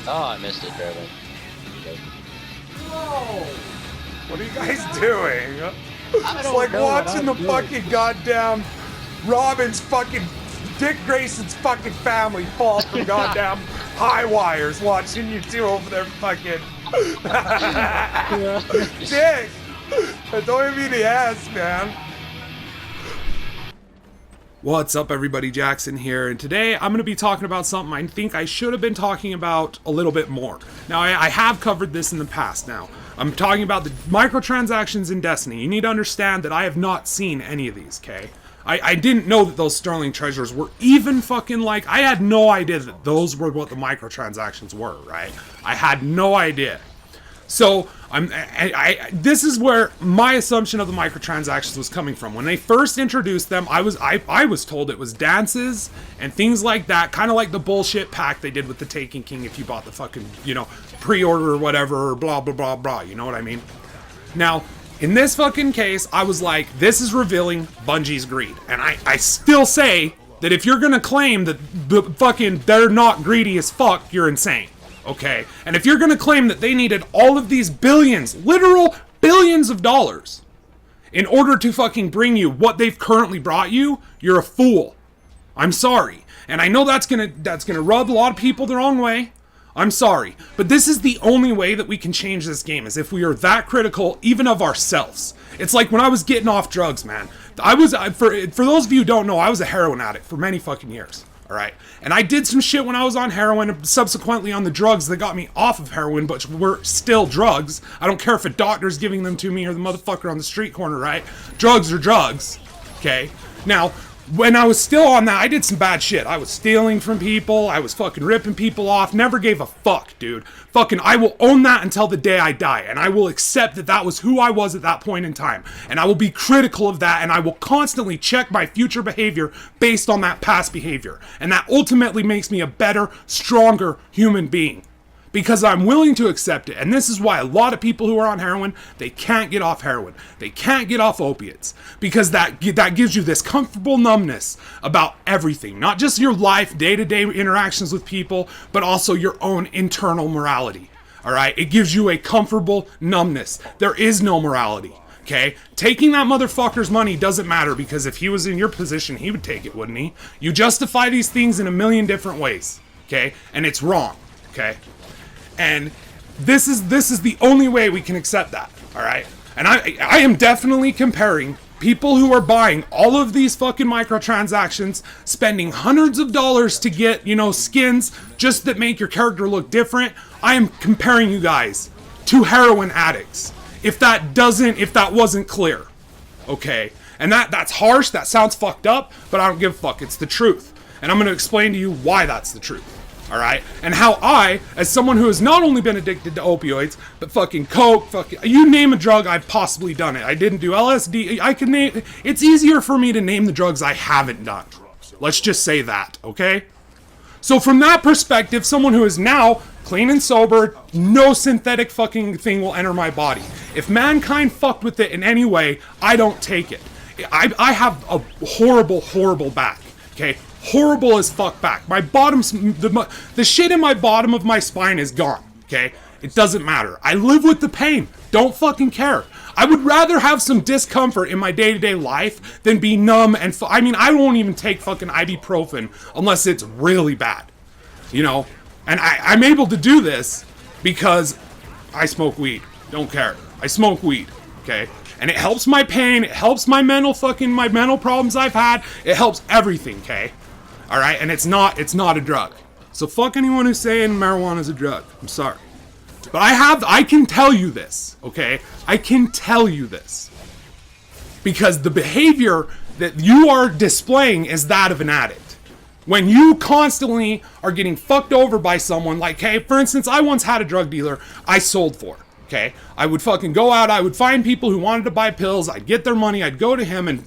Oh, I missed it, barely. Whoa! What are you guys doing? I It's don't like know what watching I'm the doing. fucking goddamn Robin's fucking Dick Grayson's fucking family fall from goddamn high wires. Watching you two over there fucking Dick. Don't give me the ass, man. What's up, everybody? Jaxxsin here, and today I'm going to be talking about something I think I should have been talking about a little bit more. Now, I have covered this in the past. Now, I'm talking about the microtransactions in Destiny. You need to understand that I have not seen any of these, okay? I didn't know that those Sterling Treasures were even fucking like... I had no idea that those were what the microtransactions were, right? I had no idea. So this is where my assumption of the microtransactions was coming from. When they first introduced them, I was told it was dances and things like that, kind of like the bullshit pack they did with the Taken King if you bought the fucking, pre-order or whatever, or blah, blah, blah, blah, you know what I mean? Now, in this fucking case, I was like, this is revealing Bungie's greed. And I still say that if you're gonna claim that they're not greedy as fuck, you're insane. Okay, and if you're gonna claim that they needed all of these billions, literal billions of dollars, in order to fucking bring you what they've currently brought you, you're a fool. I'm sorry, and I know that's gonna rub a lot of people the wrong way. I'm sorry, but this is the only way that we can change this game, is if we are that critical even of ourselves. It's like when I was getting off drugs, man. For those of you who don't know, I was a heroin addict for many fucking years. Alright, and I did some shit when I was on heroin and subsequently on the drugs that got me off of heroin, but were still drugs. I don't care if a doctor's giving them to me or the motherfucker on the street corner, right? Drugs are drugs, okay? Now, when I was still on that, I did some bad shit. I was stealing from people, I was fucking ripping people off, never gave a fuck, dude. Fucking, I will own that until the day I die, and I will accept that that was who I was at that point in time. And I will be critical of that, and I will constantly check my future behavior based on that past behavior. And that ultimately makes me a better, stronger human being. Because I'm willing to accept it. And this is why a lot of people who are on heroin, they can't get off heroin. They can't get off opiates. Because that gives you this comfortable numbness about everything. Not just your life, day-to-day interactions with people, but also your own internal morality. Alright? It gives you a comfortable numbness. There is no morality. Okay? Taking that motherfucker's money doesn't matter, because if he was in your position, he would take it, wouldn't he? You justify these things in a million different ways. Okay? And it's wrong. Okay? And this is the only way we can accept that, all right? And I am definitely comparing people who are buying all of these fucking microtransactions, spending hundreds of dollars to get, skins just that make your character look different. I am comparing you guys to heroin addicts. If that wasn't clear, okay? And that's harsh, that sounds fucked up, but I don't give a fuck, it's the truth. And I'm gonna explain to you why that's the truth. Alright? And how I, as someone who has not only been addicted to opioids, but fucking coke, you name a drug, I've possibly done it. I didn't do LSD, I can name, it's easier for me to name the drugs I haven't done. Let's just say that, okay? So from that perspective, someone who is now clean and sober, no synthetic fucking thing will enter my body. If mankind fucked with it in any way, I don't take it. I have a horrible, horrible back, okay? Horrible as fuck back. My the shit in my bottom of my spine is gone, okay? It doesn't matter. I live with the pain. Don't fucking care. I would rather have some discomfort in my day-to-day life than be numb and I won't even take fucking ibuprofen unless it's really bad, And I'm able to do this because I smoke weed. Don't care. I smoke weed, okay? And it helps my pain, it helps my mental problems I've had, it helps everything, okay? Alright, and it's not a drug. So fuck anyone who's saying marijuana is a drug. I'm sorry. But I can tell you this, okay? I can tell you this. Because the behavior that you are displaying is that of an addict. When you constantly are getting fucked over by someone, like, hey, for instance, I once had a drug dealer I sold for. Okay, I would fucking go out, I would find people who wanted to buy pills, I'd get their money, I'd go to him, and,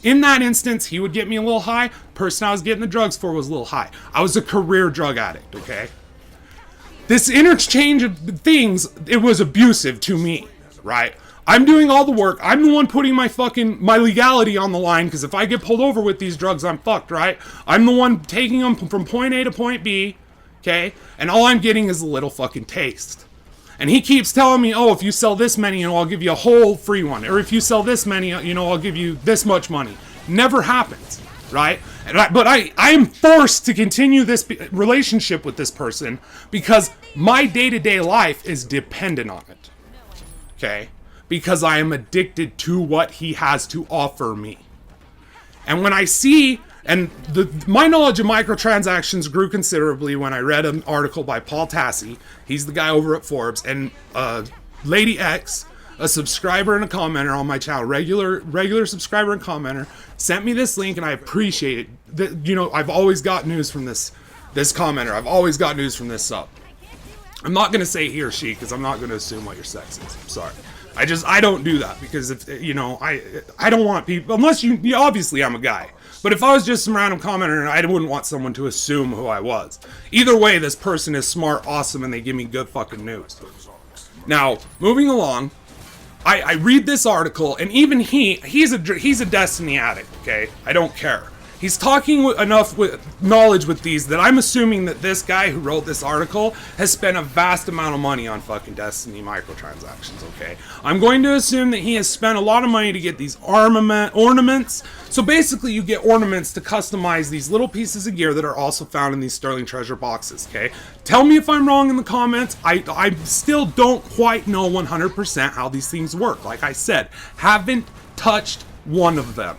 in that instance, he would get me a little high. Person I was getting the drugs for was a little high. I was a career drug addict, okay? This interchange of things, it was abusive to me, right? I'm doing all the work, I'm the one putting my legality on the line, because if I get pulled over with these drugs, I'm fucked, right? I'm the one taking them from point A to point B, okay? And all I'm getting is a little fucking taste. And he keeps telling me, oh, if you sell this many, I'll give you a whole free one. Or if you sell this many, I'll give you this much money. Never happens, right? But I am forced to continue this relationship with this person because my day-to-day life is dependent on it, okay? Because I am addicted to what he has to offer me. And when I see, and my knowledge of microtransactions grew considerably when I read an article by Paul Tassi. He's the guy over at Forbes, and Lady X, a subscriber and a commenter on my channel, regular subscriber and commenter, sent me this link, and I appreciate it. I've always got news from this commenter. I've always got news from this sub. I'm not gonna say he or she because I'm not gonna assume what your sex is. I'm sorry. I don't do that because if I don't want people, unless you obviously I'm a guy. But if I was just some random commenter, I wouldn't want someone to assume who I was. Either way, this person is smart, awesome, and they give me good fucking news. Now, moving along, I read this article, and even he's a Destiny addict, okay? I don't care. He's talking enough with knowledge with these that I'm assuming that this guy who wrote this article has spent a vast amount of money on fucking Destiny microtransactions, okay? I'm going to assume that he has spent a lot of money to get these ornaments. So basically you get ornaments to customize these little pieces of gear that are also found in these Sterling Treasure boxes, okay? Tell me if I'm wrong in the comments. I still don't quite know 100% how these things work. Like I said, haven't touched one of them.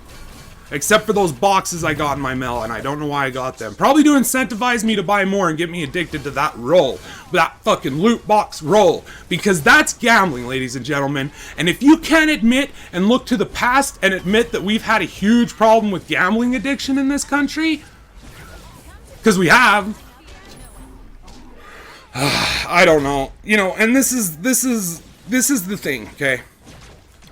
Except for those boxes I got in my mail, and I don't know why I got them. Probably to incentivize me to buy more and get me addicted to that roll. That fucking loot box roll. Because that's gambling, ladies and gentlemen. And if you can't admit and look to the past and admit that we've had a huge problem with gambling addiction in this country, because we have, I don't know. And this is the thing, okay?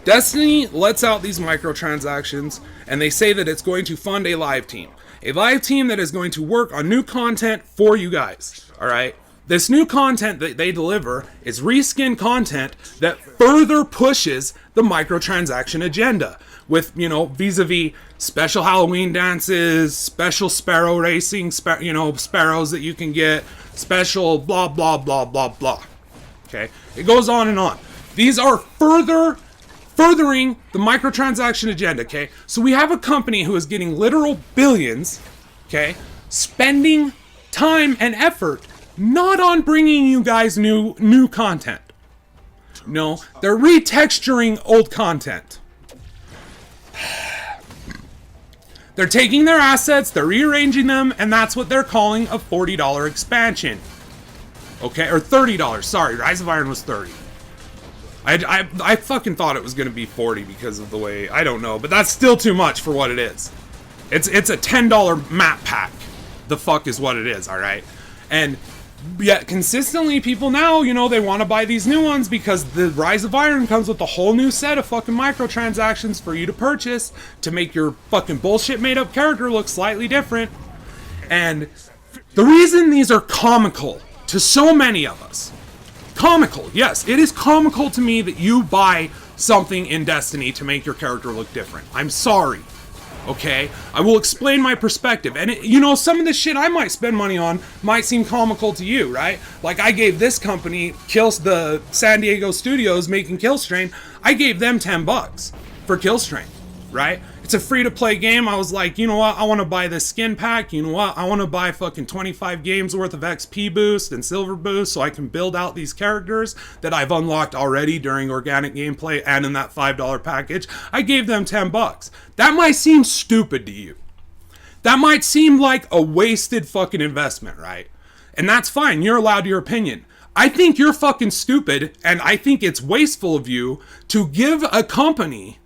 Destiny lets out these microtransactions, and they say that it's going to fund a live team. A live team that is going to work on new content for you guys, alright? This new content that they deliver is reskin content that further pushes the microtransaction agenda. With, vis-a-vis special Halloween dances, special sparrow racing, sparrows that you can get, special blah, blah, blah, blah, blah. Okay? It goes on and on. These are furthering the microtransaction agenda, okay? So we have a company who is getting literal billions, okay, spending time and effort not on bringing you guys new content. No, they're retexturing old content. They're taking their assets, they're rearranging them, and that's what they're calling a $40 expansion. Okay, or $30, sorry, Rise of Iron was 30. I fucking thought it was going to be 40 because of the way, I don't know, but that's still too much for what it is. It's a $10 map pack. The fuck is what it is, alright? And yet consistently people now, they want to buy these new ones because the Rise of Iron comes with a whole new set of fucking microtransactions for you to purchase to make your fucking bullshit made up character look slightly different. And the reason these are comical to so many of us, comical, yes, it is comical to me that you buy something in Destiny to make your character look different. I'm sorry, okay? I will explain my perspective. And, some of the shit I might spend money on might seem comical to you, right? Like, I gave this company, the San Diego studios making Killstrain, I gave them $10 for Killstrain, right? It's a free-to-play game. I was like, you know what? I want to buy this skin pack. You know what? I want to buy fucking 25 games worth of XP boost and silver boost so I can build out these characters that I've unlocked already during organic gameplay and in that $5 package. I gave them $10. That might seem stupid to you. That might seem like a wasted fucking investment, right? And that's fine. You're allowed your opinion. I think you're fucking stupid, and I think it's wasteful of you to give a company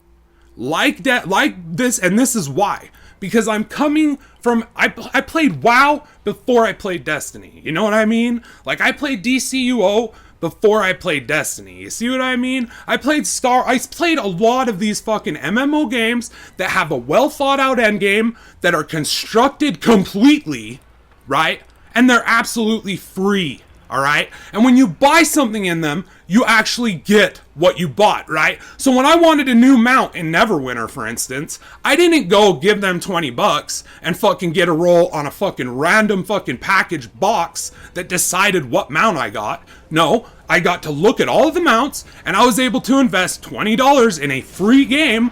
like this, and this is why. Because I'm coming from, I played WoW before I played Destiny. You know what I mean? Like, I played DCUO before I played Destiny. You see what I mean? I played a lot of these fucking MMO games that have a well thought out endgame, that are constructed completely, right? And they're absolutely free. All right. And when you buy something in them, you actually get what you bought, right? So when I wanted a new mount in Neverwinter, for instance, I didn't go give them $20 and fucking get a roll on a fucking random fucking package box that decided what mount I got. No, I got to look at all of the mounts and I was able to invest $20 in a free game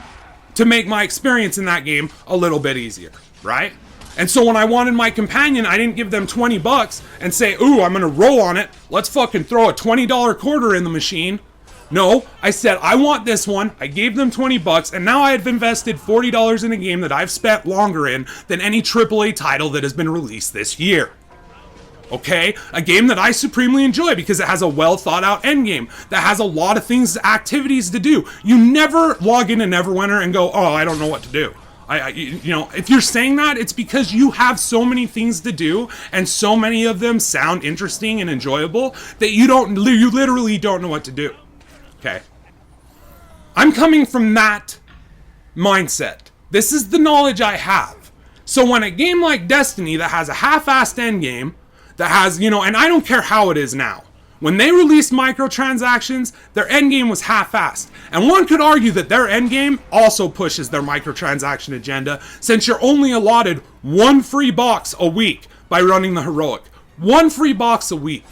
to make my experience in that game a little bit easier, right? And so when I wanted my companion, I didn't give them $20 and say, ooh, I'm gonna roll on it. Let's fucking throw a $20 quarter in the machine. No, I said, I want this one. I gave them $20 and now I have invested $40 in a game that I've spent longer in than any AAA title that has been released this year. Okay? A game that I supremely enjoy because it has a well thought out endgame that has a lot of things, activities to do. You never log into Neverwinter and go, oh, I don't know what to do. You know, if you're saying that, it's because you have so many things to do and so many of them sound interesting and enjoyable that you literally don't know what to do. Okay? I'm coming from that mindset. This is the knowledge I have. So when a game like Destiny that has a half-assed endgame, that has, you know, and I don't care how it is now. When they released microtransactions, their endgame was half-assed. And one could argue that their endgame also pushes their microtransaction agenda, since you're only allotted one free box a week by running the heroic. One free box a week.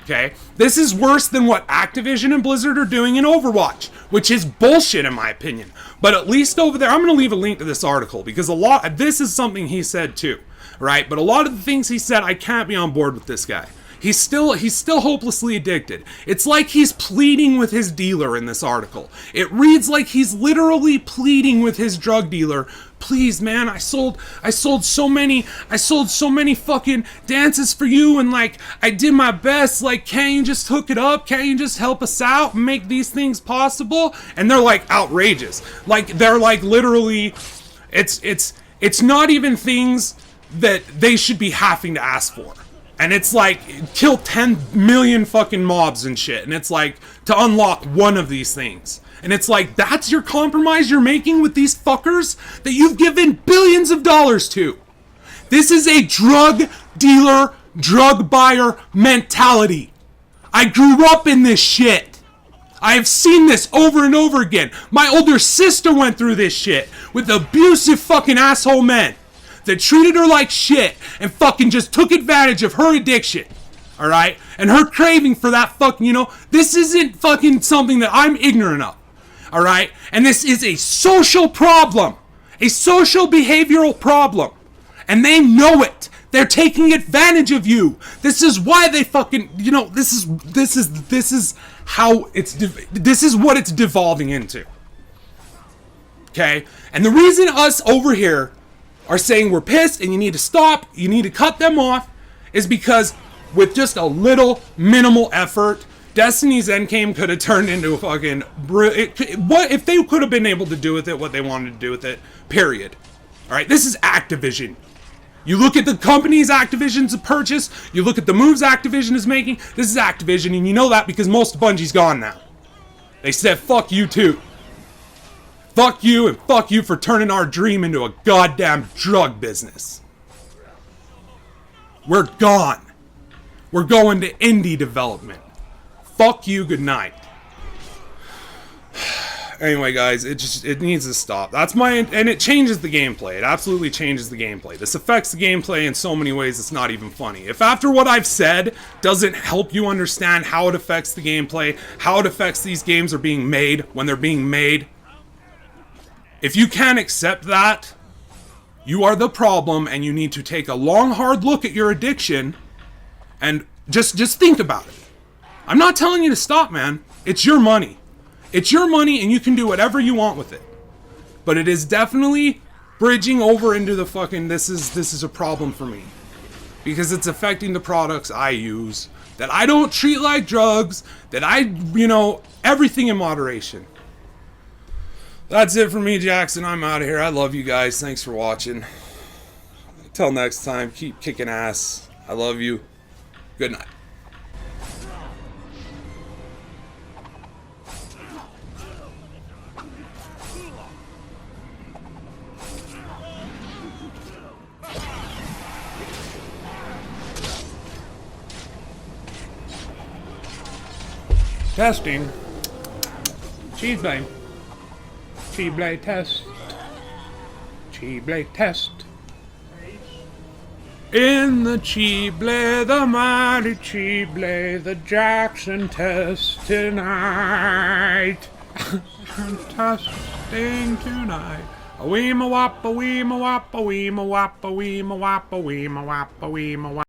Okay? This is worse than what Activision and Blizzard are doing in Overwatch, which is bullshit in my opinion. But at least over there, I'm going to leave a link to this article, because this is something he said too. Right? But a lot of the things he said, I can't be on board with this guy. He's still hopelessly addicted. It's like he's pleading with his dealer in this article. It reads like he's literally pleading with his drug dealer. Please, man, I sold so many fucking dances for you, and like I did my best. Like, can't you just hook it up? Can't you just help us out and make these things possible? And they're like outrageous. Like they're like literally, it's not even things that they should be having to ask for. And it's like, kill 10 million fucking mobs and shit. And it's like, to unlock one of these things. And it's like, that's your compromise you're making with these fuckers that you've given billions of dollars to. This is a drug dealer, drug buyer mentality. I grew up in this shit. I have seen this over and over again. My older sister went through this shit with abusive fucking asshole men that treated her like shit and fucking just took advantage of her addiction. Alright? And her craving for that fucking, you know, this isn't fucking something that I'm ignorant of. Alright? And this is a social problem. A social behavioral problem. And they know it. They're taking advantage of you. This is why they fucking, you know, this is what it's devolving into. Okay? And the reason us over here are saying we're pissed and you need to stop, you need to cut them off, is because with just a little minimal effort, Destiny's endgame could have turned into a fucking what if they could have been able to do with it what they wanted to do with it, period. Alright, this is Activision. You look at the companies Activision's purchase, you look at the moves Activision is making, this is Activision, and you know that because most of Bungie's gone now. They said fuck you too. Fuck you and fuck you for turning our dream into a goddamn drug business. We're gone. We're going to indie development. Fuck you, good night. Anyway, guys, it needs to stop. And it changes the gameplay. It absolutely changes the gameplay. This affects the gameplay in so many ways it's not even funny. If after what I've said doesn't help you understand how it affects the gameplay, how it affects these games are being made when they're being made, if you can't accept that, you are the problem, and you need to take a long, hard look at your addiction and just think about it. I'm not telling you to stop, man. It's your money. It's your money, and you can do whatever you want with it. But it is definitely bridging over into the fucking, this is a problem for me. Because it's affecting the products I use, that I don't treat like drugs, that everything in moderation. That's it for me, Jaxxsin. I'm out of here. I love you guys. Thanks for watching. Until next time, keep kicking ass. I love you. Good night. Testing. Cheese blade. Cheese blade test. Cheese blade test. In the Cheeblade, the mighty Cheeblade, the Jaxxsin test tonight. Testing tonight. A wee ma wop, a wee ma wop, a wee ma wop, a wee ma wop, a wee ma wop, a wee ma wop.